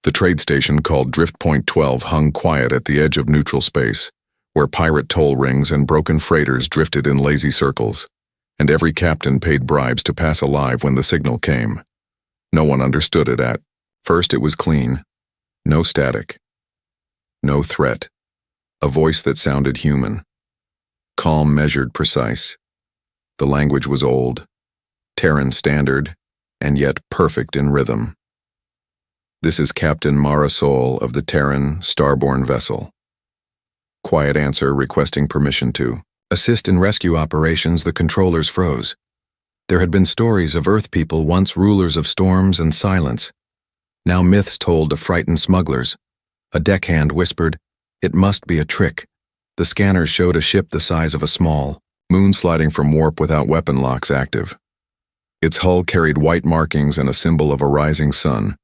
The trade station called Drift Point 12 hung quiet at the edge of neutral space, where pirate toll rings and broken freighters drifted in lazy circles, and every captain paid bribes to pass alive when the signal came. No one understood it at first. It was clean. No static. No threat. A voice that sounded human. Calm, measured, precise. The language was old, Terran standard, and yet perfect in rhythm. "This is Captain Marisol of the Terran Starborn vessel." Quiet answer requesting permission to assist in rescue operations. The controllers froze. There had been stories of Earth people once rulers of storms and silence. Now myths told of frightened smugglers. A deckhand whispered, "It must be a trick." The scanners showed a ship the size of a small moon sliding from warp without weapon locks active. Its hull carried white markings and a symbol of a rising sun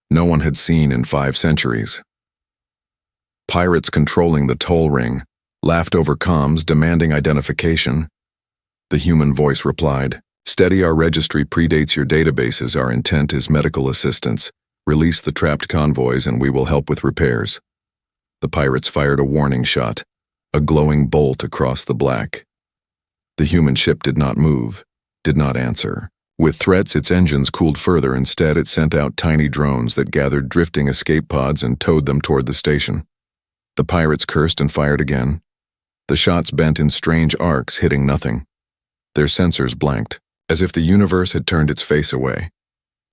no one had seen in 5 centuries. Pirates controlling the toll ring laughed over comms demanding identification. The human voice replied, "Steady, our registry predates your databases. Our intent is medical assistance. Release the trapped convoys and we will help with repairs." The pirates fired a warning shot, a glowing bolt across the black. The human ship did not move, did not answer. With threats, its engines cooled further. Instead, it sent out tiny drones that gathered drifting escape pods and towed them toward the station. The pirates cursed and fired again. The shots bent in strange arcs, hitting nothing. Their sensors blanked, as if the universe had turned its face away.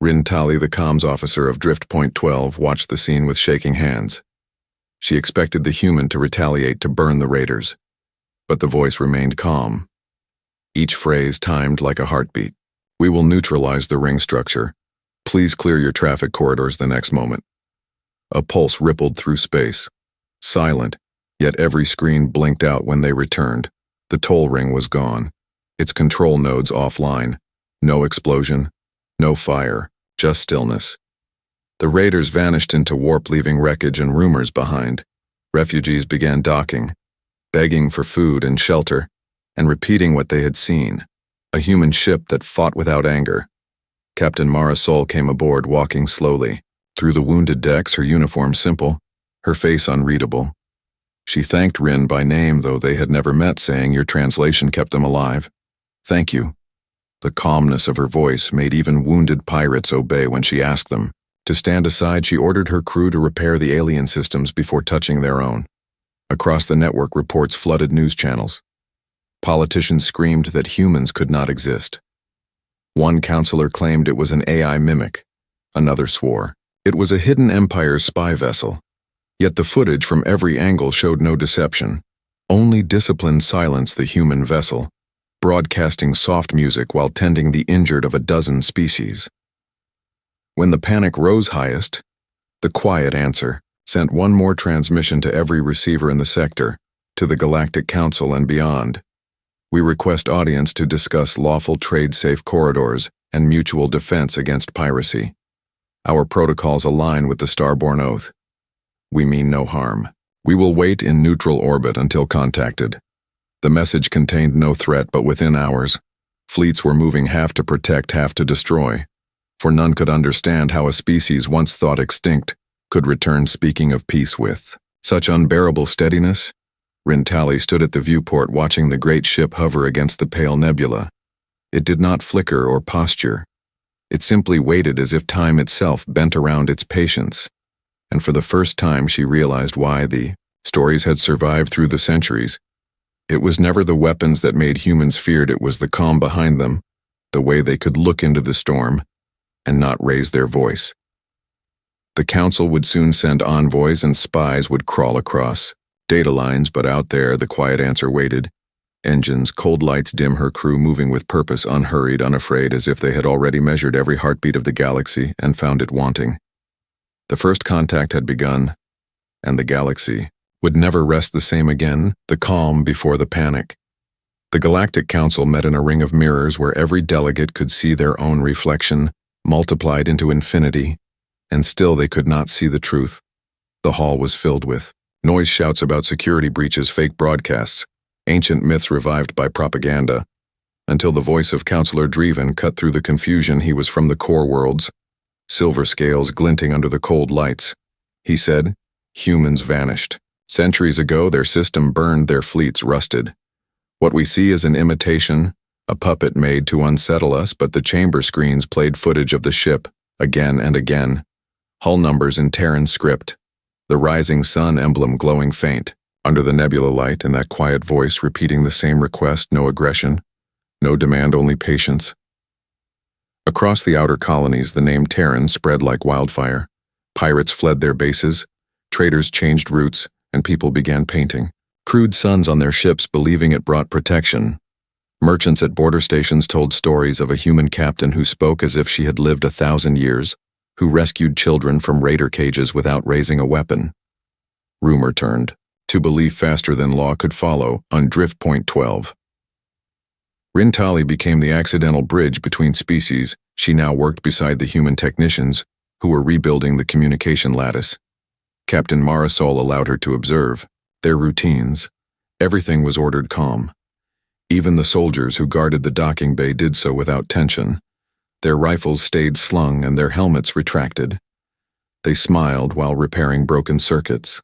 Rin Tali, the comms officer of Drift Point 12, watched the scene with shaking hands. She expected the human to retaliate to burn the raiders. But the voice remained calm. Each phrase timed like a heartbeat. "We will neutralize the ring structure. Please clear your traffic corridors." The next moment, a pulse rippled through space. Silent, yet every screen blinked out when they returned. The toll ring was gone, its control nodes offline. No explosion, no fire, just stillness. The raiders vanished into warp, leaving wreckage and rumors behind. Refugees began docking, begging for food and shelter, and repeating what they had seen. A human ship that fought without anger. Captain Marisol came aboard, walking slowly. Through the wounded decks, her uniform simple, her face unreadable. She thanked Rin by name, though they had never met, saying, "Your translation kept them alive. Thank you." The calmness of her voice made even wounded pirates obey when she asked them to stand aside. She ordered her crew to repair the alien systems before touching their own. Across the network, reports flooded news channels. Politicians screamed that humans could not exist. One counselor claimed it was an AI mimic. Another swore it was a hidden Empire's spy vessel. Yet the footage from every angle showed no deception, only disciplined silence. The human vessel, broadcasting soft music while tending the injured of a dozen species. When the panic rose highest, the quiet answer sent one more transmission to every receiver in the sector, to the Galactic Council and beyond. "We request audience to discuss lawful trade-safe corridors and mutual defense against piracy. Our protocols align with the Starborn Oath. We mean no harm. We will wait in neutral orbit until contacted." The message contained no threat, but within hours, fleets were moving, half to protect, half to destroy. For none could understand how a species once thought extinct could return, speaking of peace with such unbearable steadiness. Rin Tali stood at the viewport, watching the great ship hover against the pale nebula. It did not flicker or posture. It simply waited, as if time itself bent around its patience. And for the first time she realized why the stories had survived through the centuries. It was never the weapons that made humans feared, it was the calm behind them, the way they could look into the storm and not raise their voice. The Council would soon send envoys, and spies would crawl across data lines, but out there the quiet answer waited. Engines, cold lights dim, her crew moving with purpose, unhurried, unafraid, as if they had already measured every heartbeat of the galaxy and found it wanting. The first contact had begun, and the galaxy would never rest the same again, the calm before the panic. The Galactic Council met in a ring of mirrors where every delegate could see their own reflection, multiplied into infinity, and still they could not see the truth. The hall was filled with noise, shouts about security breaches, fake broadcasts, ancient myths revived by propaganda, until the voice of Counselor Dreven cut through the confusion. He was from the core worlds, silver scales glinting under the cold lights, He said, "Humans vanished. Centuries ago, their system burned, their fleets rusted. What we see is an imitation, a puppet made to unsettle us, but the chamber screens played footage of the ship, again and again. Hull numbers in Terran script. The rising sun emblem glowing faint. Under the nebula light and that quiet voice repeating the same request, no aggression, no demand, only patience." Across the outer colonies, the name Terran spread like wildfire. Pirates fled their bases, traders changed routes, and people began painting crude suns on their ships, believing it brought protection. Merchants at border stations told stories of a human captain who spoke as if she had lived 1,000 years, who rescued children from raider cages without raising a weapon. Rumor turned to belief faster than law could follow on Drift Point 12. Rintali became the accidental bridge between species. She now worked beside the human technicians who were rebuilding the communication lattice. Captain Marisol allowed her to observe their routines. Everything was ordered calm. Even the soldiers who guarded the docking bay did so without tension. Their rifles stayed slung and their helmets retracted. They smiled while repairing broken circuits.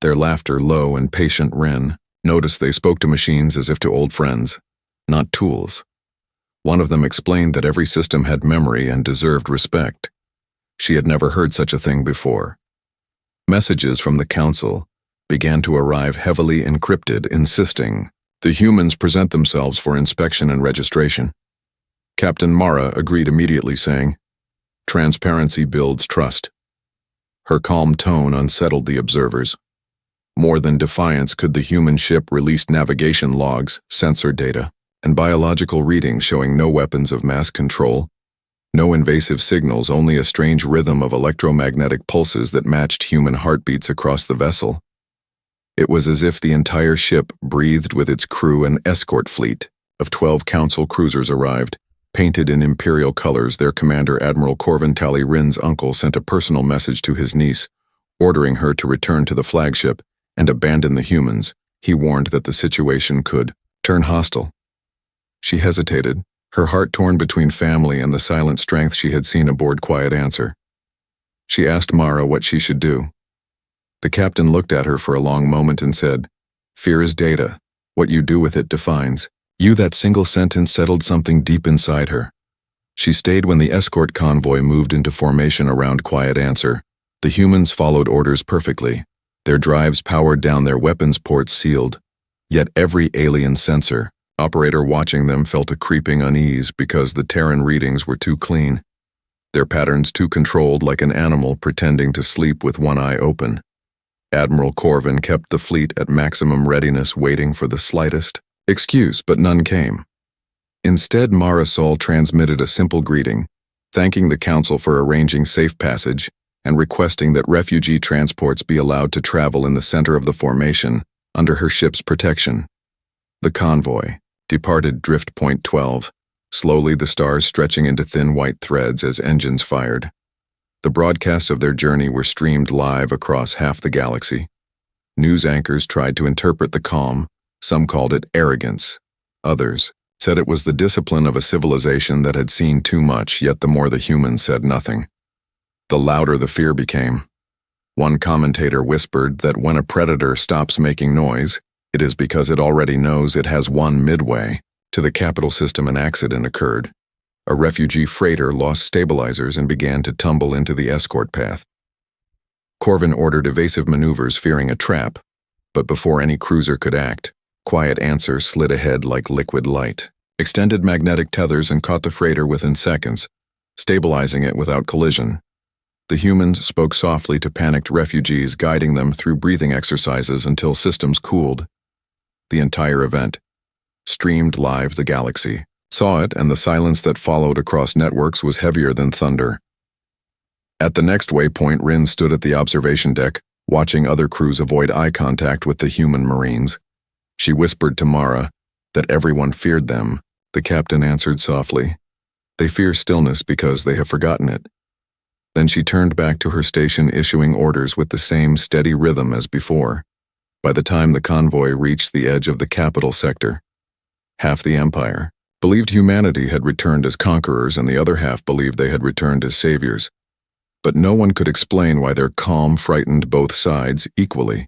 Their laughter low and patient. Ren noticed they spoke to machines as if to old friends, not tools. One of them explained that every system had memory and deserved respect. She had never heard such a thing before. Messages from the council began to arrive heavily encrypted, insisting the humans present themselves for inspection and registration. Captain Mara agreed immediately, saying, "Transparency builds trust." Her calm tone unsettled the observers. More than defiance could the human ship release navigation logs, sensor data, and biological readings showing no weapons of mass control, no invasive signals, only a strange rhythm of electromagnetic pulses that matched human heartbeats across the vessel. It was as if the entire ship breathed with its crew. An escort fleet of 12 council cruisers arrived, painted in imperial colors. Their commander, Admiral Corvin Tally Rin's uncle, sent a personal message to his niece, ordering her to return to the flagship and abandon the humans. He warned that the situation could turn hostile. She hesitated, her heart torn between family and the silent strength she had seen aboard Quiet Answer. She asked Mara what she should do. The captain looked at her for a long moment and said, "Fear is data. What you do with it defines you." That single sentence settled something deep inside her. She stayed when the escort convoy moved into formation around Quiet Answer. The humans followed orders perfectly. Their drives powered down, their weapons ports sealed. Yet every alien sensor operator watching them felt a creeping unease because the Terran readings were too clean, their patterns too controlled, like an animal pretending to sleep with one eye open. Admiral Corvin kept the fleet at maximum readiness, waiting for the slightest excuse, but none came. Instead, Marisol transmitted a simple greeting, thanking the council for arranging safe passage and requesting that refugee transports be allowed to travel in the center of the formation under her ship's protection. The convoy departed Drift Point 12, slowly, the stars stretching into thin white threads as engines fired. The broadcasts of their journey were streamed live across half the galaxy. News anchors tried to interpret the calm. Some called it arrogance. Others said it was the discipline of a civilization that had seen too much, yet the more the humans said nothing, the louder the fear became. One commentator whispered that when a predator stops making noise, it is because it already knows it has won. Midway to the capital system, an accident occurred. A refugee freighter lost stabilizers and began to tumble into the escort path. Corvin ordered evasive maneuvers, fearing a trap, but before any cruiser could act, Quiet Answer slid ahead like liquid light, extended magnetic tethers, and caught the freighter within seconds, stabilizing it without collision. The humans spoke softly to panicked refugees, guiding them through breathing exercises until systems cooled. The entire event, streamed live, the galaxy saw it, and the silence that followed across networks was heavier than thunder. At the next waypoint, Rin stood at the observation deck, watching other crews avoid eye contact with the human Marines. She whispered to Mara that everyone feared them. The captain answered softly, "They fear stillness because they have forgotten it." Then she turned back to her station, issuing orders with the same steady rhythm as before. By the time the convoy reached the edge of the capital sector, half the Empire believed humanity had returned as conquerors, and the other half believed they had returned as saviors. but no one could explain why their calm frightened both sides equally.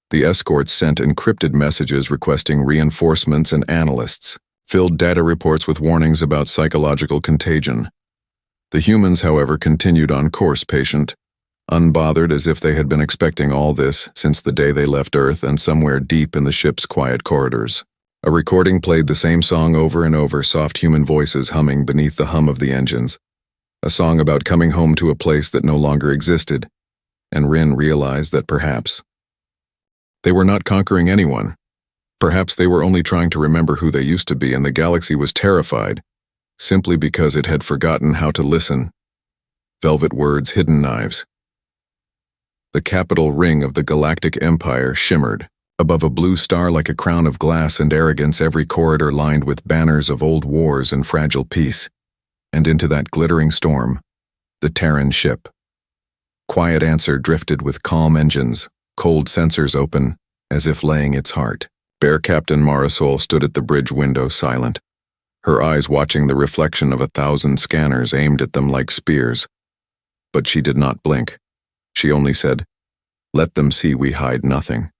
The escorts sent encrypted messages requesting reinforcements and analysts, filled data reports with warnings about psychological contagion. The humans, however, continued on course, patient, unbothered, as if they had been expecting all this since the day they left Earth and somewhere deep in the ship's quiet corridors. A recording played the same song over and over, soft human voices humming beneath the hum of the engines. A song about coming home to a place that no longer existed, and Rin realized that perhaps they were not conquering anyone. Perhaps they were only trying to remember who they used to be, and the galaxy was terrified, simply because it had forgotten how to listen. Velvet words, hidden knives. The capital ring of the Galactic Empire shimmered. Above a blue star like a crown of glass and arrogance, every corridor lined with banners of old wars and fragile peace. And into that glittering storm, the Terran ship. Quiet Answer drifted with calm engines, cold sensors open, as if laying its heart. Bear Captain Marisol stood at the bridge window, silent, her eyes watching the reflection of 1,000 scanners aimed at them like spears. But she did not blink. She only said, "Let them see we hide nothing."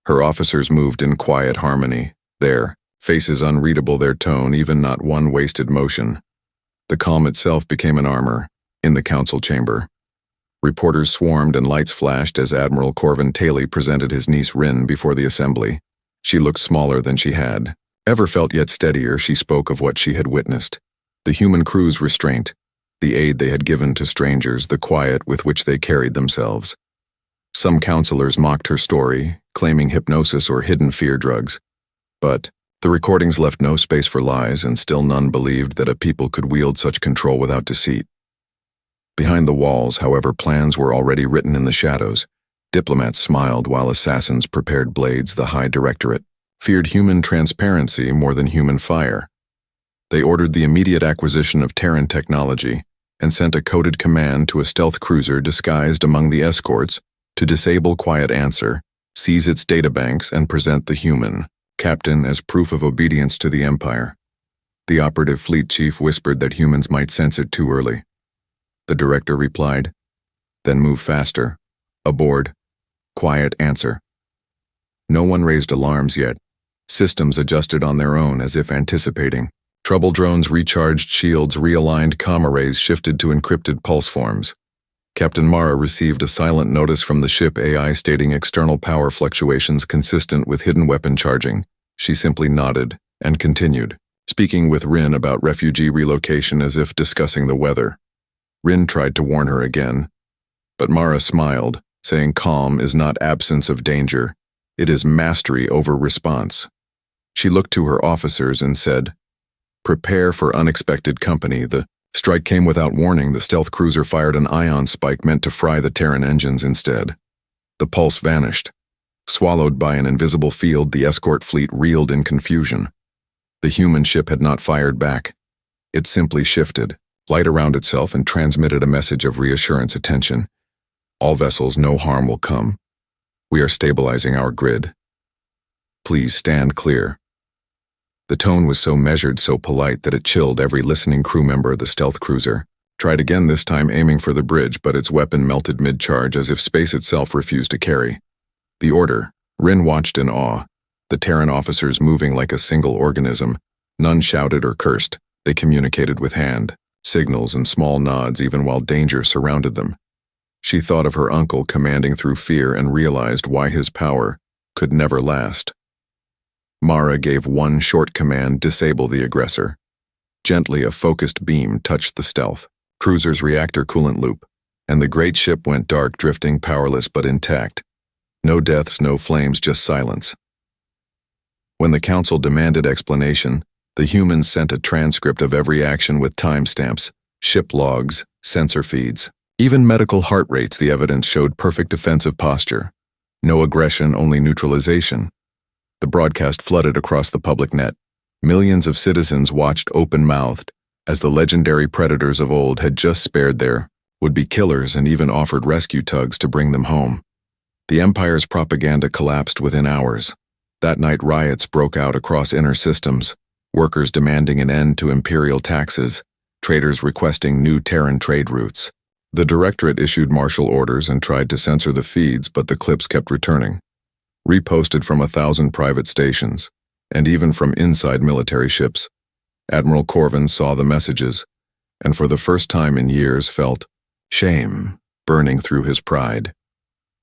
Her officers moved in quiet harmony, their faces unreadable, their tone even not one wasted motion. The calm itself became an armor in the council chamber. Reporters swarmed and lights flashed as Admiral Corvin Taylor presented his niece Rin before the assembly. She looked smaller than she had ever felt, yet steadier. She spoke of what she had witnessed. The human crew's restraint, the aid they had given to strangers, the quiet with which they carried themselves. Some counselors mocked her story, claiming hypnosis or hidden fear drugs. But the recordings left no space for lies, and still none believed that a people could wield such control without deceit. Behind the walls, however, plans were already written in the shadows. Diplomats smiled while assassins prepared blades. The High Directorate feared human transparency more than human fire. They ordered the immediate acquisition of Terran technology and sent a coded command to a stealth cruiser disguised among the escorts to disable Quiet Answer, seize its databanks, and present the human captain as proof of obedience to the Empire. The operative fleet chief whispered that humans might sense it too early. The director replied, "Then move faster. Aboard. Quiet Answer." No one raised alarms yet. Systems adjusted on their own, as if anticipating. Trouble drones recharged shields, realigned comm arrays shifted to encrypted pulse forms. Captain Mara received a silent notice from the ship AI stating external power fluctuations consistent with hidden weapon charging. She simply nodded and continued, speaking with Rin about refugee relocation as if discussing the weather. Rin tried to warn her again, but Mara smiled, saying calm is not absence of danger, it is mastery over response. She looked to her officers and said, "Prepare for unexpected company." The strike came without warning. The stealth cruiser fired an ion spike meant to fry the Terran engines instead. The pulse vanished. Swallowed by an invisible field, the escort fleet reeled in confusion. The human ship had not fired back. It simply shifted, light around itself, and transmitted a message of reassurance. "Attention. All vessels, no harm will come. We are stabilizing our grid. Please stand clear." The tone was so measured, so polite, that it chilled every listening crew member. The stealth cruiser tried again, this time aiming for the bridge, but its weapon melted mid-charge as if space itself refused to carry. The order. Rin watched in awe, the Terran officers moving like a single organism. None shouted or cursed. They communicated with hand signals and small nods even while danger surrounded them. She thought of her uncle commanding through fear and realized why his power could never last. Mara gave one short command: disable the aggressor. Gently, a focused beam touched the stealth cruiser's reactor coolant loop, and the great ship went dark, drifting powerless but intact. No deaths, no flames, just silence. When the council demanded explanation, the humans sent a transcript of every action with timestamps, ship logs, sensor feeds, even medical heart rates. The evidence showed perfect defensive posture. No aggression, only neutralization. The broadcast flooded across the public net. Millions of citizens watched open-mouthed, as the legendary predators of old had just spared their would-be killers and even offered rescue tugs to bring them home. The Empire's propaganda collapsed within hours. That night, riots broke out across inner systems, workers demanding an end to imperial taxes, traders requesting new Terran trade routes. The directorate issued martial orders and tried to censor the feeds, but the clips kept returning, reposted from 1,000 private stations, and even from inside military ships. Admiral Corvin saw the messages, and for the first time in years felt shame burning through his pride.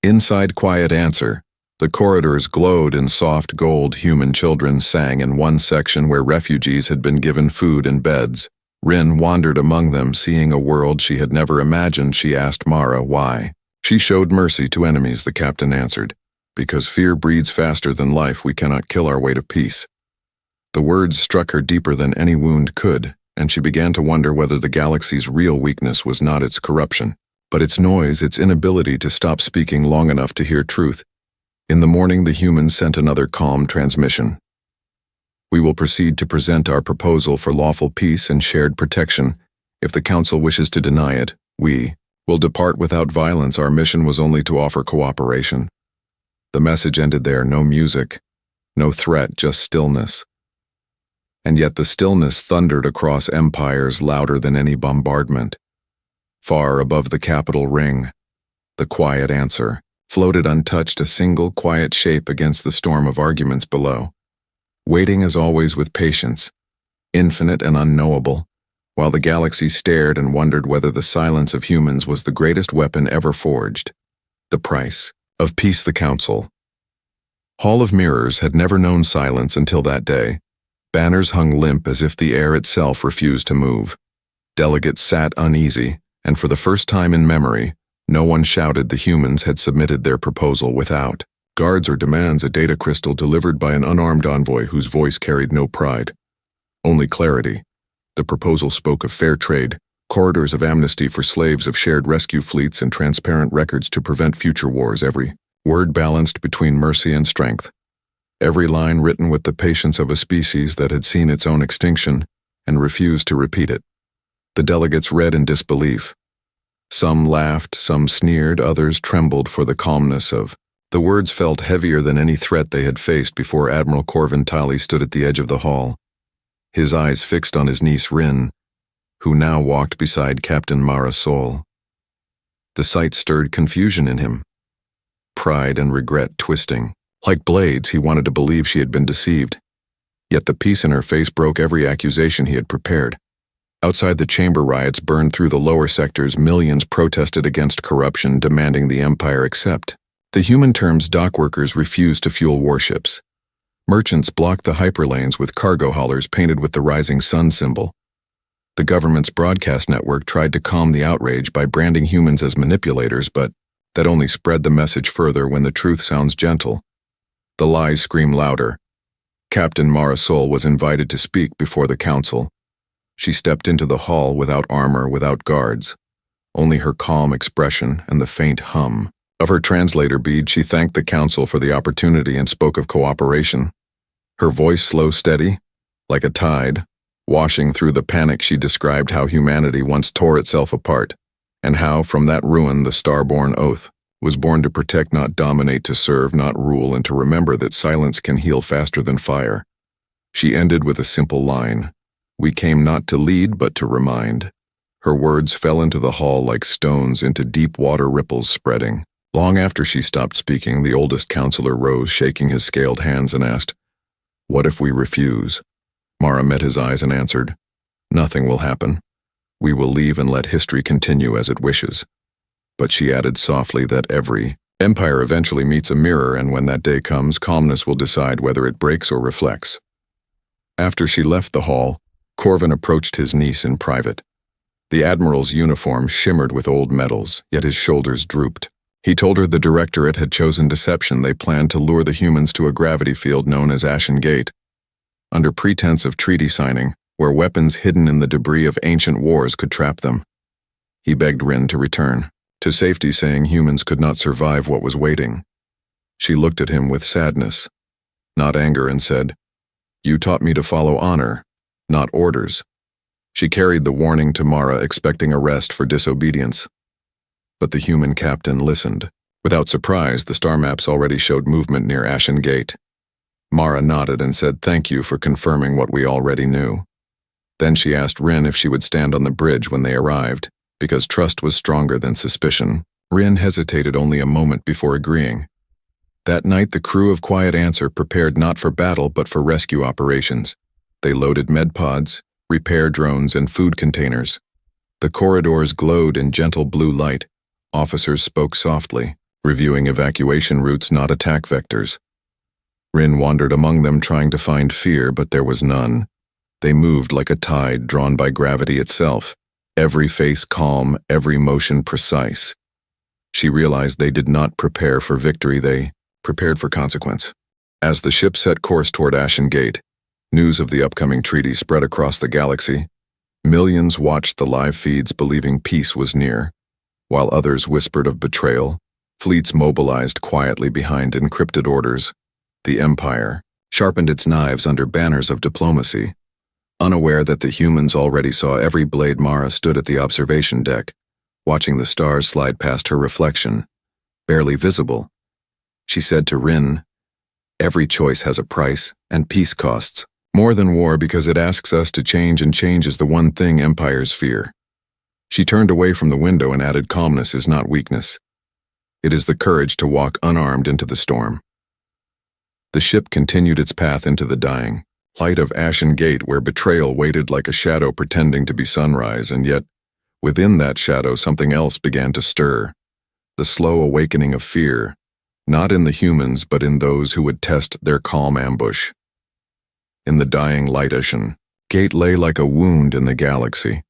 Inside Quiet Answer, the corridors glowed in soft gold. Human children sang in one section where refugees had been given food and beds. Rin wandered among them, seeing a world she had never imagined. She asked Mara why. She showed mercy to enemies, the captain answered. Because fear breeds faster than life, we cannot kill our way to peace. The words struck her deeper than any wound could, and she began to wonder whether the galaxy's real weakness was not its corruption, but its noise, its inability to stop speaking long enough to hear truth. In the morning, the humans sent another calm transmission. We will proceed to present our proposal for lawful peace and shared protection. If the Council wishes to deny it, we will depart without violence. Our mission was only to offer cooperation. The message ended there. No music, no threat, just stillness. And yet the stillness thundered across empires, louder than any bombardment. Far above the capital ring, the Quiet Answer floated untouched, a single quiet shape against the storm of arguments below, waiting as always with patience, infinite and unknowable, while the galaxy stared and wondered whether the silence of humans was the greatest weapon ever forged. The price of peace. The Council. Hall of Mirrors had never known silence until that day. Banners hung limp as if the air itself refused to move. Delegates sat uneasy, and for the first time in memory, no one shouted. The humans had submitted their proposal without guards or demands, a data crystal delivered by an unarmed envoy whose voice carried no pride, only clarity. The proposal spoke of fair trade, corridors of amnesty for slaves, of shared rescue fleets, and transparent records to prevent future wars. Every word balanced between mercy and strength. Every line written with the patience of a species that had seen its own extinction and refused to repeat it. The delegates read in disbelief. Some laughed, some sneered, others trembled for the calmness of the words. Felt heavier than any threat they had faced before. Admiral Corvin Tali stood at the edge of the hall, his eyes fixed on his niece Rin, who now walked beside Captain Mara Sol. The sight stirred confusion in him, pride and regret twisting. Like blades, he wanted to believe she had been deceived. Yet the peace in her face broke every accusation he had prepared. Outside, the chamber riots burned through the lower sectors. Millions protested against corruption, demanding the Empire accept the human terms. Dock workers refused to fuel warships. Merchants blocked the hyperlanes with cargo haulers painted with the rising sun symbol. The government's broadcast network tried to calm the outrage by branding humans as manipulators, but that only spread the message further. When the truth sounds gentle, the lies scream louder. Captain Mara Sol was invited to speak before the council. She stepped into the hall without armor, without guards, only her calm expression and the faint hum of her translator bead. She thanked the council for the opportunity and spoke of cooperation. Her voice slow, steady, like a tide, washing through the panic. She described how humanity once tore itself apart, and how from that ruin the Starborn Oath was born, to protect, not dominate, to serve, not rule, and to remember that silence can heal faster than fire. She ended with a simple line: "We came not to lead, but to remind." Her words fell into the hall like stones into deep water ripples spreading. Long after she stopped speaking, the oldest counselor rose, shaking his scaled hands, and asked, "What if we refuse?" Mara met his eyes and answered, "Nothing will happen. We will leave and let history continue as it wishes." But she added softly that every empire eventually meets a mirror, and when that day comes, calmness will decide whether it breaks or reflects. After she left the hall, Corvin approached his niece in private. The admiral's uniform shimmered with old medals, yet his shoulders drooped. He told her the directorate had chosen deception. They planned to lure the humans to a gravity field known as Ashen Gate, under pretense of treaty signing, where weapons hidden in the debris of ancient wars could trap them. He begged Rin to return to safety, saying humans could not survive what was waiting. She looked at him with sadness, not anger, and said, "You taught me to follow honor, not orders." She carried the warning to Mara, expecting arrest for disobedience. But the human captain listened. Without surprise, the star maps already showed movement near Ashen Gate. Mara nodded and said thank you for confirming what we already knew. Then she asked Rin if she would stand on the bridge when they arrived. Because trust was stronger than suspicion, Rin hesitated only a moment before agreeing. That night, the crew of Quiet Answer prepared not for battle but for rescue operations. They loaded medpods, repair drones, and food containers. The corridors glowed in gentle blue light. Officers spoke softly, reviewing evacuation routes, not attack vectors. Rin wandered among them, trying to find fear, but there was none. They moved like a tide drawn by gravity itself, every face calm, every motion precise. She realized they did not prepare for victory, they prepared for consequence. As the ship set course toward Ashen Gate, news of the upcoming treaty spread across the galaxy. Millions watched the live feeds, believing peace was near, while others whispered of betrayal. Fleets mobilized quietly behind encrypted orders. The Empire sharpened its knives under banners of diplomacy, unaware that the humans already saw every blade. Mara stood at the observation deck, watching the stars slide past her reflection, barely visible. She said to Rin, "Every choice has a price, and peace costs more than war because it asks us to change, and change is the one thing empires fear." She turned away from the window and added, "Calmness is not weakness. It is the courage to walk unarmed into the storm." The ship continued its path into the dying light of Ashen Gate, where betrayal waited like a shadow pretending to be sunrise, and yet, within that shadow, something else began to stir. The slow awakening of fear, not in the humans but in those who would test their calm ambush. In the dying light, Ashen Gate lay like a wound in the galaxy,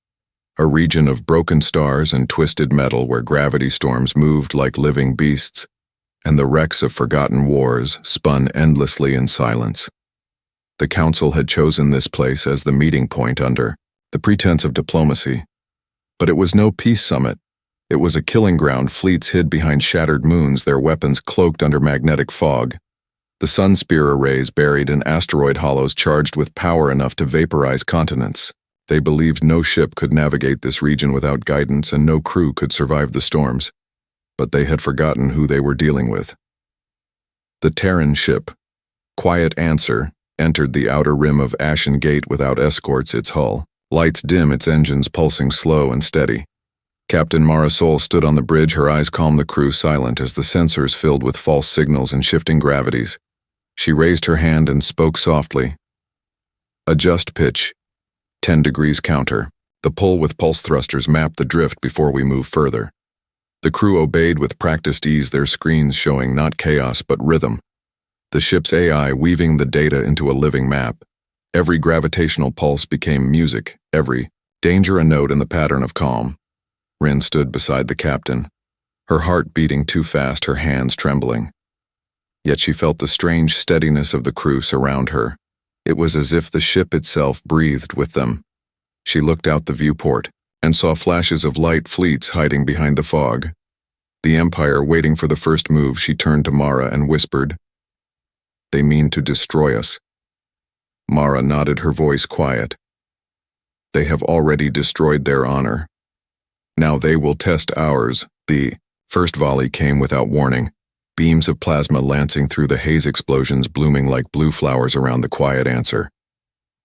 a region of broken stars and twisted metal where gravity storms moved like living beasts, and the wrecks of forgotten wars spun endlessly in silence. The Council had chosen this place as the meeting point under the pretense of diplomacy. But it was no peace summit. It was a killing ground. Fleets hid behind shattered moons, their weapons cloaked under magnetic fog. The sun spear arrays buried in asteroid hollows charged with power enough to vaporize continents. They believed no ship could navigate this region without guidance, and no crew could survive the storms. But they had forgotten who they were dealing with. The Terran ship, Quiet Answer, entered the outer rim of Ashen Gate without escorts, its hull lights dim, its engines pulsing slow and steady. Captain Marisol stood on the bridge, her eyes calm, the crew silent as the sensors filled with false signals and shifting gravities. She raised her hand and spoke softly. "Adjust pitch. 10 degrees counter. The pull with pulse thrusters map the drift before we move further." The crew obeyed with practiced ease, their screens showing not chaos but rhythm. The ship's AI weaving the data into a living map. Every gravitational pulse became music, every danger a note in the pattern of calm. Rin stood beside the captain, her heart beating too fast, her hands trembling. Yet she felt the strange steadiness of the crew surround her. It was as if the ship itself breathed with them. She looked out the viewport and saw flashes of light, fleets hiding behind the fog. The Empire waiting for the first move. She turned to Mara and whispered, "They mean to destroy us." Mara nodded, her voice quiet. "They have already destroyed their honor. Now they will test ours." The first volley came without warning, beams of plasma lancing through the haze, explosions blooming like blue flowers around the Quiet Answer.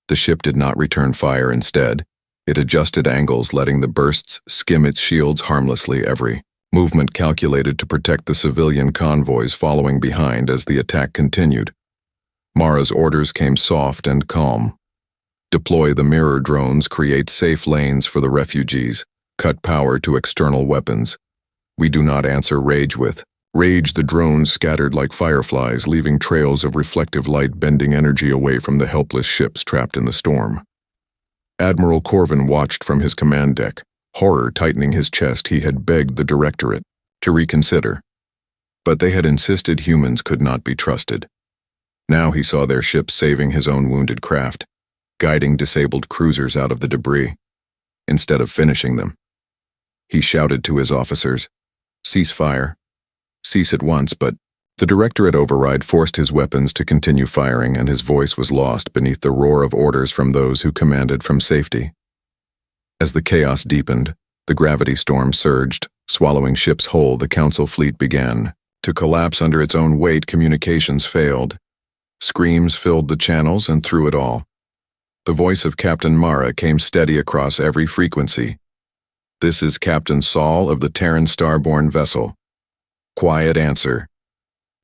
The ship did not return fire. Instead, it adjusted angles, letting the bursts skim its shields harmlessly, every movement calculated to protect the civilian convoys following behind as the attack continued. Mara's orders came soft and calm. Deploy the mirror drones, create safe lanes for the refugees, cut power to external weapons. We do not answer rage with rage. The drones scattered like fireflies, leaving trails of reflective light, bending energy away from the helpless ships trapped in the storm. Admiral Corvin watched from his command deck, horror tightening his chest. He had begged the Directorate to reconsider, but they had insisted humans could not be trusted. Now he saw their ships saving his own wounded craft, guiding disabled cruisers out of the debris, instead of finishing them. He shouted to his officers, "Cease fire. Cease at once," but the Directorate override forced his weapons to continue firing, and his voice was lost beneath the roar of orders from those who commanded from safety. As the chaos deepened, the gravity storm surged, swallowing ships whole. The Council fleet began to collapse under its own weight. Communications failed. Screams filled the channels, and through it all, the voice of Captain Mara came steady across every frequency. This is Captain Saul of the Terran Starborn vessel. Quiet answer.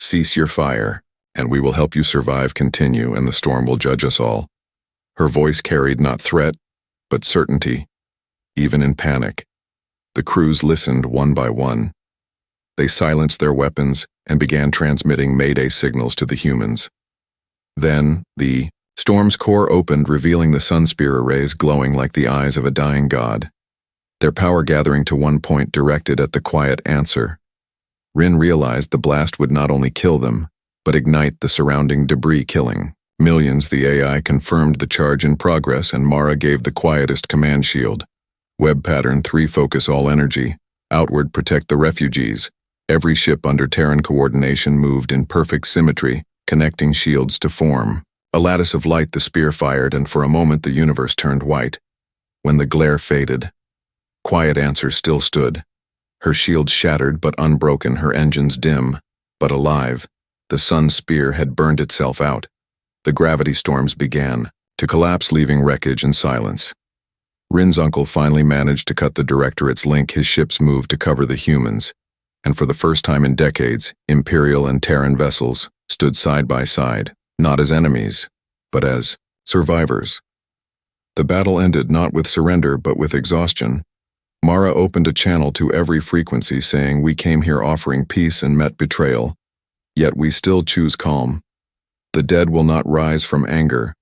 Cease your fire, and we will help you survive. Continue, and the storm will judge us all. Her voice carried not threat, but certainty, even in panic. The crews listened one by one. They silenced their weapons and began transmitting Mayday signals to the humans. Then, the storm's core opened, revealing the sunspear arrays glowing like the eyes of a dying god. Their power gathering to one point directed at the quiet answer. Rin realized the blast would not only kill them, but ignite the surrounding debris, killing millions. The AI confirmed the charge in progress, and Mara gave the quietest command shield. Web pattern 3, focus all energy. Outward, protect the refugees. Every ship under Terran coordination moved in perfect symmetry, connecting shields to form a lattice of light. The spear fired, and for a moment the universe turned white. When the glare faded, Quiet Answer still stood. Her shield shattered but unbroken, her engines dim, but alive. The sun spear had burned itself out. The gravity storms began to collapse, leaving wreckage and silence. Rin's uncle finally managed to cut the Directorate's link. His ships moved to cover the humans, and for the first time in decades, Imperial and Terran vessels stood side by side, not as enemies, but as survivors. The battle ended not with surrender but with exhaustion. Mara opened a channel to every frequency, saying, "We came here offering peace and met betrayal, yet we still choose calm. The dead will not rise from anger,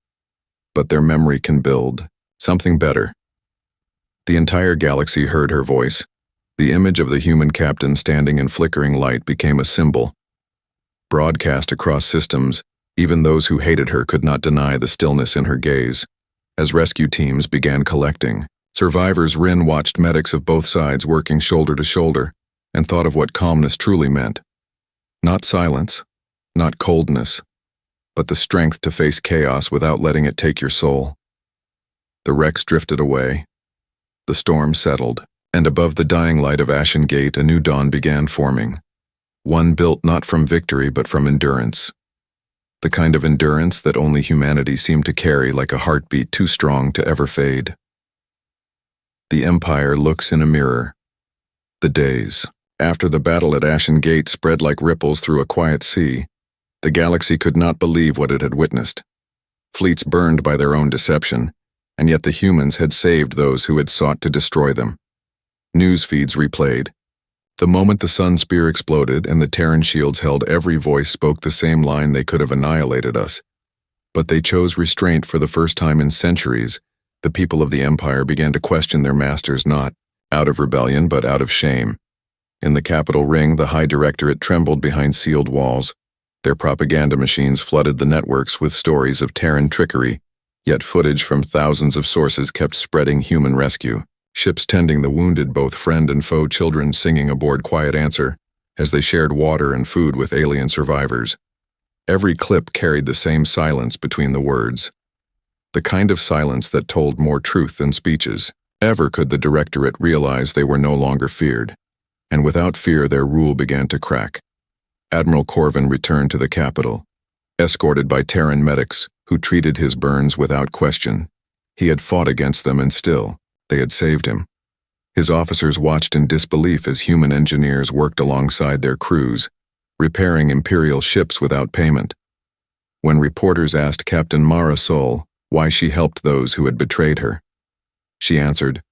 but their memory can build something better." The entire galaxy heard her voice. The image of the human captain standing in flickering light became a symbol. Broadcast across systems, even those who hated her could not deny the stillness in her gaze. As rescue teams began collecting survivors, Rin watched medics of both sides working shoulder to shoulder and thought of what calmness truly meant. Not silence, not coldness, but the strength to face chaos without letting it take your soul. The wrecks drifted away. The storm settled, and above the dying light of Ashen Gate a new dawn began forming. One built not from victory but from endurance. The kind of endurance that only humanity seemed to carry, like a heartbeat too strong to ever fade. The Empire looks in a mirror. The days after the battle at Ashen Gate spread like ripples through a quiet sea. The galaxy could not believe what it had witnessed. Fleets burned by their own deception, and yet the humans had saved those who had sought to destroy them. News feeds replayed. The moment the sun spear exploded and the Terran shields held, every voice spoke the same line: "They could have annihilated us." But they chose restraint. For the first time in centuries, the people of the Empire began to question their masters, not out of rebellion but out of shame. In the capital ring, the High Directorate trembled behind sealed walls. Their propaganda machines flooded the networks with stories of Terran trickery, yet footage from thousands of sources kept spreading human rescue. Ships tending the wounded, both friend and foe, children singing aboard Quiet Answer as they shared water and food with alien survivors. Every clip carried the same silence between the words. The kind of silence that told more truth than speeches. Ever could the Directorate realize they were no longer feared, and without fear their rule began to crack. Admiral Corvin returned to the capital, escorted by Terran medics who treated his burns without question. He had fought against them, and still, they had saved him. His officers watched in disbelief as human engineers worked alongside their crews, repairing Imperial ships without payment. When reporters asked Captain Mara Sol why she helped those who had betrayed her, she answered,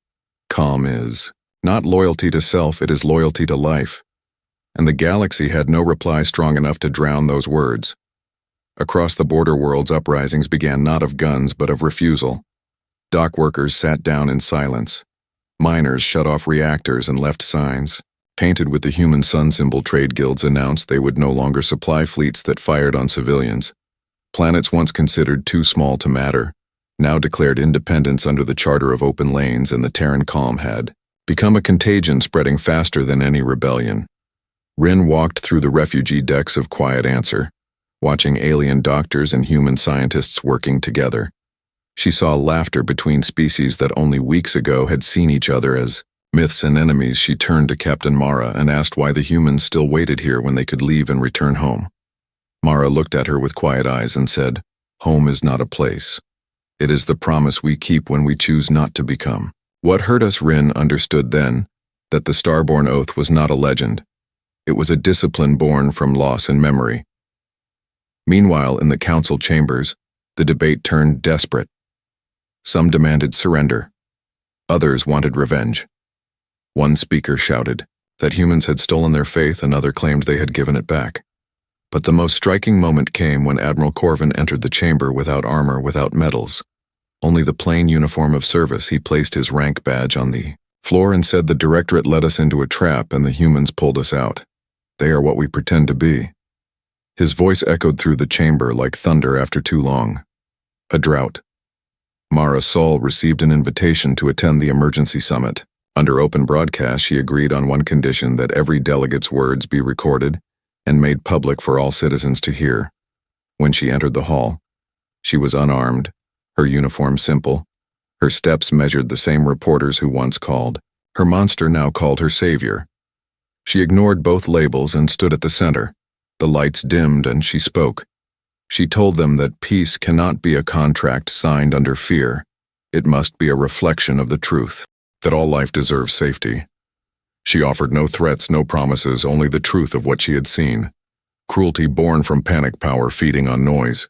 "Calm is not loyalty to self, it is loyalty to life." And the galaxy had no reply strong enough to drown those words. Across the border worlds, uprisings began not of guns but of refusal. Dock workers sat down in silence. Miners shut off reactors and left signs. Painted with the human sun symbol, trade guilds announced they would no longer supply fleets that fired on civilians. Planets once considered too small to matter now declared independence under the Charter of Open Lanes, and the Terran calm had become a contagion spreading faster than any rebellion. Rin walked through the refugee decks of Quiet Answer, watching alien doctors and human scientists working together. She saw laughter between species that only weeks ago had seen each other as myths and enemies. She turned to Captain Mara and asked why the humans still waited here when they could leave and return home. Mara looked at her with quiet eyes and said, "Home is not a place. It is the promise we keep when we choose not to become." What hurt us, Rin understood then, that the Starborn Oath was not a legend. It was a discipline born from loss and memory. Meanwhile, in the council chambers, the debate turned desperate. Some demanded surrender. Others wanted revenge. One speaker shouted that humans had stolen their faith, another claimed they had given it back. But the most striking moment came when Admiral Corvin entered the chamber without armor, without medals. Only the plain uniform of service. He placed his rank badge on the floor and said, "The Directorate led us into a trap and the humans pulled us out. They are what we pretend to be." His voice echoed through the chamber like thunder after too long. A drought. Mara Sol received an invitation to attend the emergency summit. Under open broadcast, she agreed on one condition: that every delegate's words be recorded and made public for all citizens to hear. When she entered the hall, she was unarmed, her uniform simple. Her steps measured the same reporters who once called her monster now called her savior. She ignored both labels and stood at the center. The lights dimmed and she spoke. She told them that peace cannot be a contract signed under fear. It must be a reflection of the truth, that all life deserves safety. She offered no threats, no promises, only the truth of what she had seen. Cruelty born from panic power feeding on noise.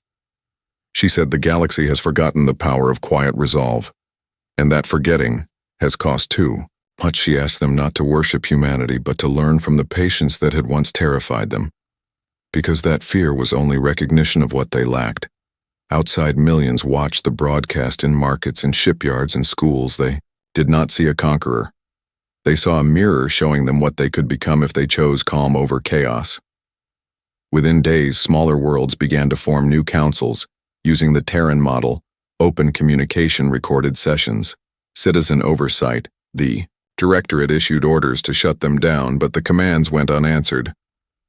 She said the galaxy has forgotten the power of quiet resolve, and that forgetting has cost too much. She asked them not to worship humanity, but to learn from the patience that had once terrified them. Because that fear was only recognition of what they lacked. Outside, millions watched the broadcast in markets, in shipyards, and schools. They did not see a conqueror. They saw a mirror showing them what they could become if they chose calm over chaos. Within days, smaller worlds began to form new councils, using the Terran model, open communication, recorded sessions, citizen oversight. The Directorate issued orders to shut them down, but the commands went unanswered.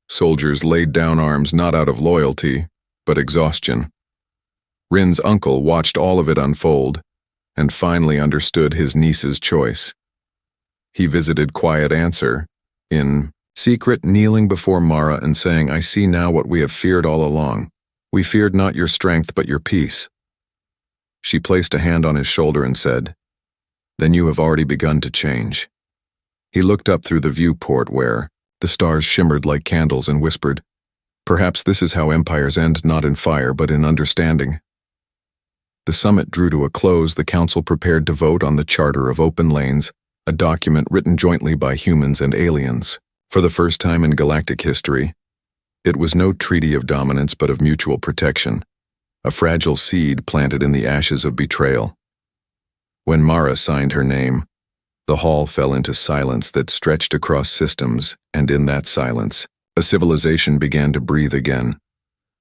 Soldiers laid down arms not out of loyalty, but exhaustion. Rin's uncle watched all of it unfold, and finally understood his niece's choice. He visited Quiet Answer, in secret, kneeling before Mara and saying, "I see now what we have feared all along. We feared not your strength, but your peace." She placed a hand on his shoulder and said, "Then you have already begun to change." He looked up through the viewport where the stars shimmered like candles and whispered, "Perhaps this is how empires end, not in fire, but in understanding." The summit drew to a close. The council prepared to vote on the Charter of Open Lanes, a document written jointly by humans and aliens. For the first time in galactic history, it was no treaty of dominance but of mutual protection, a fragile seed planted in the ashes of betrayal. When Mara signed her name, the hall fell into silence that stretched across systems, and in that silence, a civilization began to breathe again.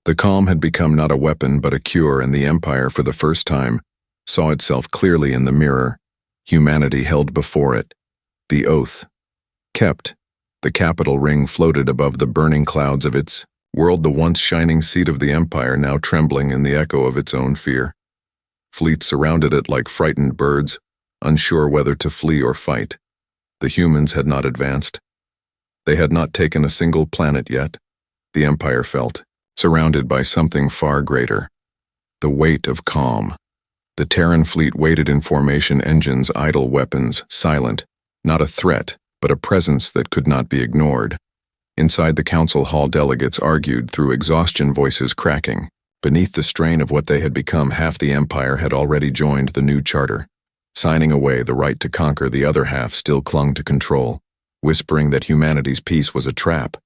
The calm had become not a weapon but a cure, and the Empire, for the first time, saw itself clearly in the mirror. Humanity held before it. The oath. Kept. The capital ring floated above the burning clouds of its world, the once shining seat of the Empire now trembling in the echo of its own fear. Fleets surrounded it like frightened birds, unsure whether to flee or fight. The humans had not advanced. They had not taken a single planet yet. The Empire felt surrounded by something far greater. The weight of calm. The Terran fleet waited in formation, engines, idle, weapons, silent, not a threat, but a presence that could not be ignored. Inside the council hall, delegates argued through exhaustion, voices cracking. Beneath the strain of what they had become, half the Empire had already joined the new charter. Signing away the right to conquer, the other half still clung to control, whispering that humanity's peace was a trap.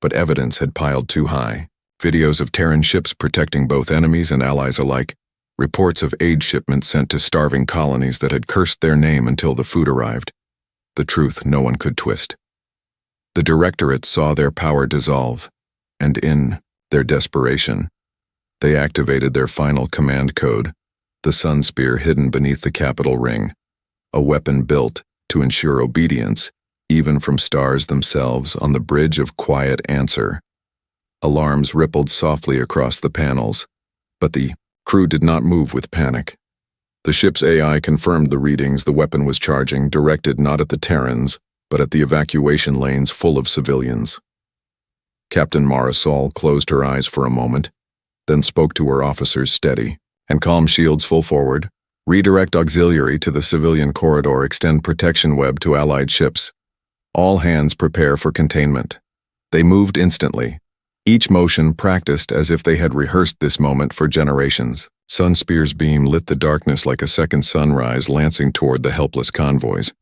But evidence had piled too high. Videos of Terran ships protecting both enemies and allies alike. Reports of aid shipments sent to starving colonies that had cursed their name until the food arrived. The truth no one could twist. The Directorate saw their power dissolve, and in their desperation, they activated their final command code, the Sun Spear hidden beneath the capital ring, a weapon built to ensure obedience, even from stars themselves. On the bridge of Quiet Answer, alarms rippled softly across the panels, but the crew did not move with panic. The ship's AI confirmed the readings. The weapon was charging, directed not at the Terrans, but at the evacuation lanes full of civilians. Captain Mara Sol closed her eyes for a moment, then spoke to her officers, steady and calm, shields full forward. Redirect auxiliary to the civilian corridor. Extend protection web to allied ships. All hands prepare for containment. They moved instantly, each motion practiced as if they had rehearsed this moment for generations. Sunspear's beam lit the darkness like a second sunrise lancing toward the helpless convoys.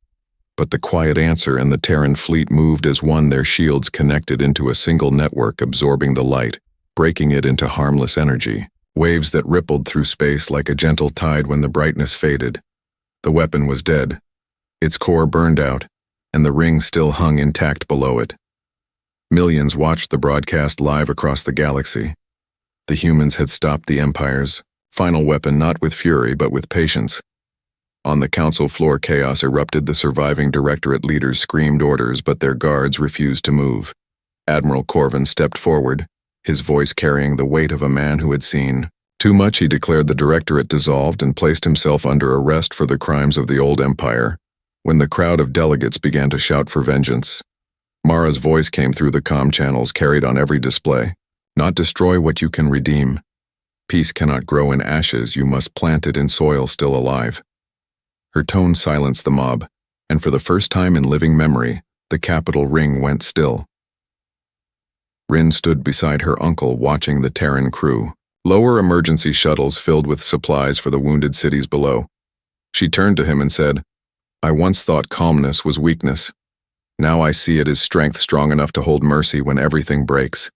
But the quiet answer and the Terran fleet moved as one, their shields connected into a single network, absorbing the light, breaking it into harmless energy. Waves that rippled through space like a gentle tide when the brightness faded. The weapon was dead. Its core burned out, and the ring still hung intact below it. Millions watched the broadcast live across the galaxy. The humans had stopped the Empire's final weapon not with fury but with patience. On the council floor, chaos erupted. The surviving Directorate leaders screamed orders, but their guards refused to move. Admiral Corvin stepped forward, his voice carrying the weight of a man who had seen too much. He declared the Directorate dissolved and placed himself under arrest for the crimes of the old Empire. When the crowd of delegates began to shout for vengeance, Mara's voice came through the comm channels carried on every display. Not destroy what you can redeem. Peace cannot grow in ashes, you must plant it in soil still alive. Her tone silenced the mob, and for the first time in living memory, the capital ring went still. Rin stood beside her uncle watching the Terran crew. Lower emergency shuttles filled with supplies for the wounded cities below. She turned to him and said, "I once thought calmness was weakness. Now I see it as strength strong enough to hold mercy when everything breaks."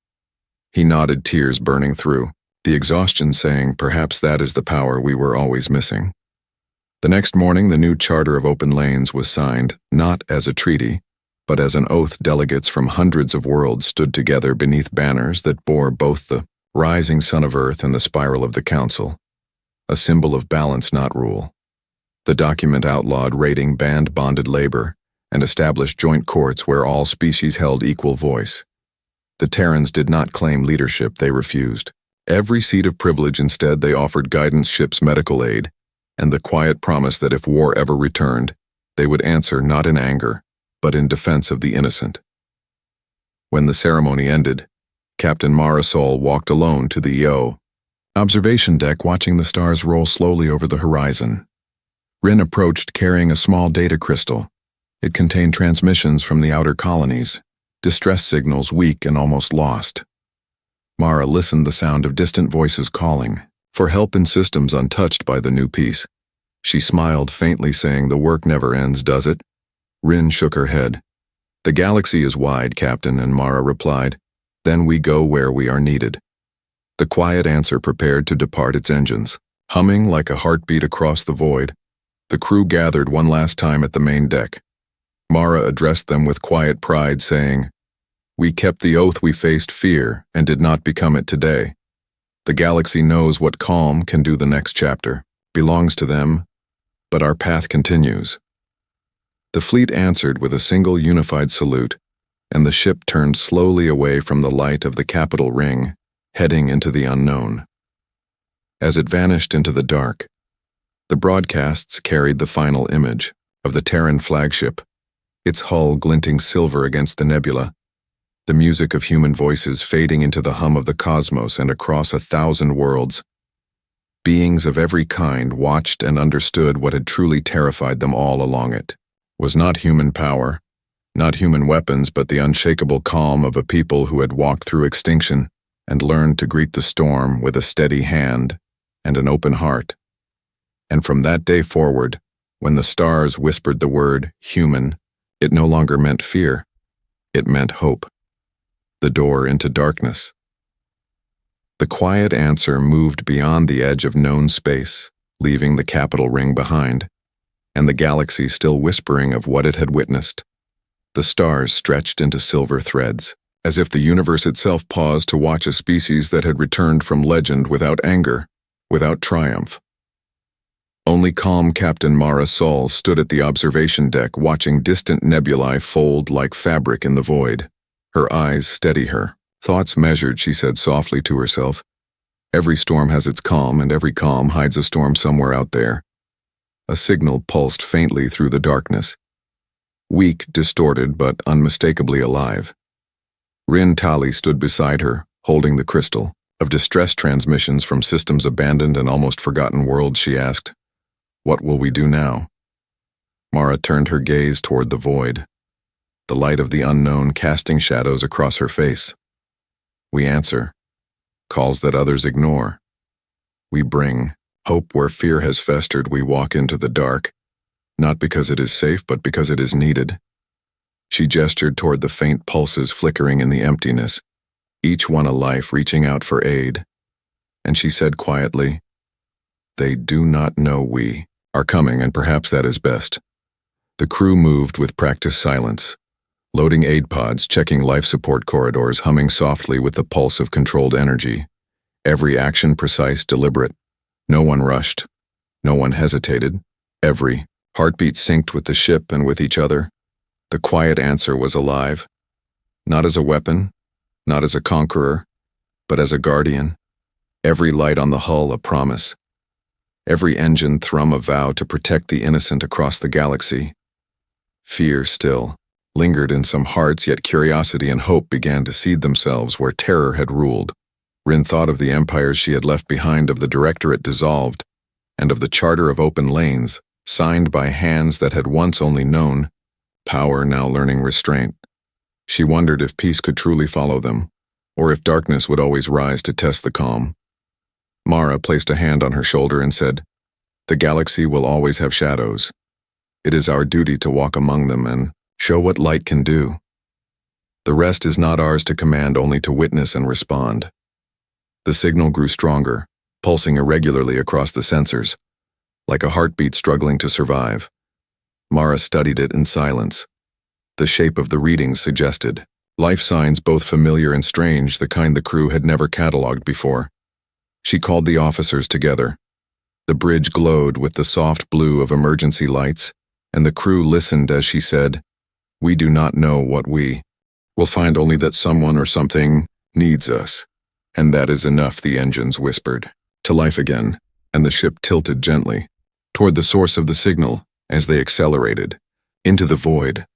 He nodded, tears burning through, the exhaustion saying, "Perhaps that is the power we were always missing." The next morning, the new Charter of Open Lanes was signed, not as a treaty, but as an oath. Delegates from hundreds of worlds stood together beneath banners that bore both the rising sun of Earth and the spiral of the Council, a symbol of balance, not rule. The document outlawed raiding, banned bonded labor, and established joint courts where all species held equal voice. The Terrans did not claim leadership, they refused. Every seat of privilege. Instead, they offered guidance, ships, medical aid, and the quiet promise that if war ever returned, they would answer not in anger, but in defense of the innocent. When the ceremony ended, Captain Marisol walked alone to the EO observation deck, watching the stars roll slowly over the horizon. Rin approached carrying a small data crystal. It contained transmissions from the outer colonies, distress signals weak and almost lost. Mara listened, the sound of distant voices calling for help in systems untouched by the new peace. She smiled faintly, saying, "The work never ends, does it?" Rin shook her head. "The galaxy is wide, Captain," and Mara replied, "Then we go where we are needed." The quiet answer prepared to depart, its engines humming like a heartbeat across the void. The crew gathered one last time at the main deck. Mara addressed them with quiet pride, saying, "We kept the oath. We faced fear and did not become it today. The galaxy knows what calm can do. The next chapter belongs to them, but our path continues." The fleet answered with a single unified salute, and the ship turned slowly away from the light of the capital ring, heading into the unknown. As it vanished into the dark, the broadcasts carried the final image of the Terran flagship, its hull glinting silver against the nebula, the music of human voices fading into the hum of the cosmos, and across 1,000 worlds, beings of every kind watched and understood what had truly terrified them all along. It was not human power, not human weapons, but the unshakable calm of a people who had walked through extinction and learned to greet the storm with a steady hand and an open heart. And from that day forward, when the stars whispered the word human, it no longer meant fear. It meant hope. The door into darkness. The quiet answer moved beyond the edge of known space, leaving the capital ring behind, and the galaxy still whispering of what it had witnessed. The stars stretched into silver threads, as if the universe itself paused to watch a species that had returned from legend without anger, without triumph. Only calm Captain Marisol stood at the observation deck, watching distant nebulae fold like fabric in the void. Her eyes steady, her thoughts measured. She said softly to herself, "Every storm has its calm, and every calm hides a storm somewhere out there." A signal pulsed faintly through the darkness. Weak, distorted, but unmistakably alive. Rin Tali stood beside her, holding the crystal. Of distress transmissions from systems abandoned and almost forgotten worlds, she asked, What will we do now? Mara turned her gaze toward the void, the light of the unknown casting shadows across her face. We answer, calls that others ignore. We bring hope where fear has festered. We walk into the dark, not because it is safe, but because it is needed. She gestured toward the faint pulses flickering in the emptiness, each one a life reaching out for aid. And she said quietly, "They do not know we are coming, and perhaps that is best." The crew moved with practiced silence, loading aid pods, checking life support corridors, humming softly with the pulse of controlled energy. Every action precise, deliberate. No one rushed. No one hesitated. Every heartbeat synced with the ship and with each other. The quiet answer was alive, not as a weapon, not as a conqueror, but as a guardian. Every light on the hull a promise. Every engine thrum a vow to protect the innocent across the galaxy. Fear still lingered in some hearts, yet curiosity and hope began to seed themselves where terror had ruled. Rin thought of the empires she had left behind, of the directorate dissolved, and of the charter of open lanes, signed by hands that had once only known power, now learning restraint. She wondered if peace could truly follow them, or if darkness would always rise to test the calm. Mara placed a hand on her shoulder and said, "The galaxy will always have shadows. It is our duty to walk among them and show what light can do. The rest is not ours to command, only to witness and respond." The signal grew stronger, pulsing irregularly across the sensors, like a heartbeat struggling to survive. Mara studied it in silence. The shape of the readings suggested life signs both familiar and strange, the kind the crew had never catalogued before. She called the officers together. The bridge glowed with the soft blue of emergency lights, and the crew listened as she said, "We do not know what we will find, only that someone or something needs us. And that is enough," the engines whispered. To life again, and the ship tilted gently toward the source of the signal. As they accelerated into the void,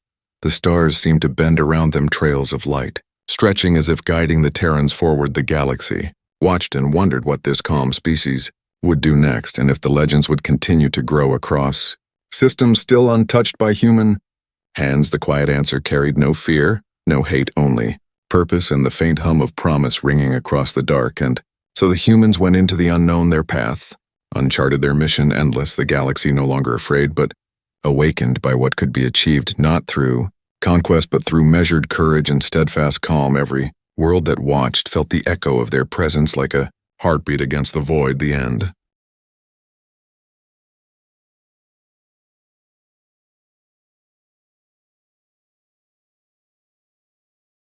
the stars seemed to bend around them, trails of light, stretching as if guiding the Terrans forward. The galaxy watched and wondered what this calm species would do next, and if the legends would continue to grow across systems still untouched by human hands. The quiet answer carried no fear, no hate, only purpose and the faint hum of promise ringing across the dark. And so the humans went into the unknown, their path uncharted, their mission endless, the galaxy no longer afraid, but awakened by what could be achieved not through conquest, but through measured courage and steadfast calm. Every world that watched felt the echo of their presence like a heartbeat against the void. The end.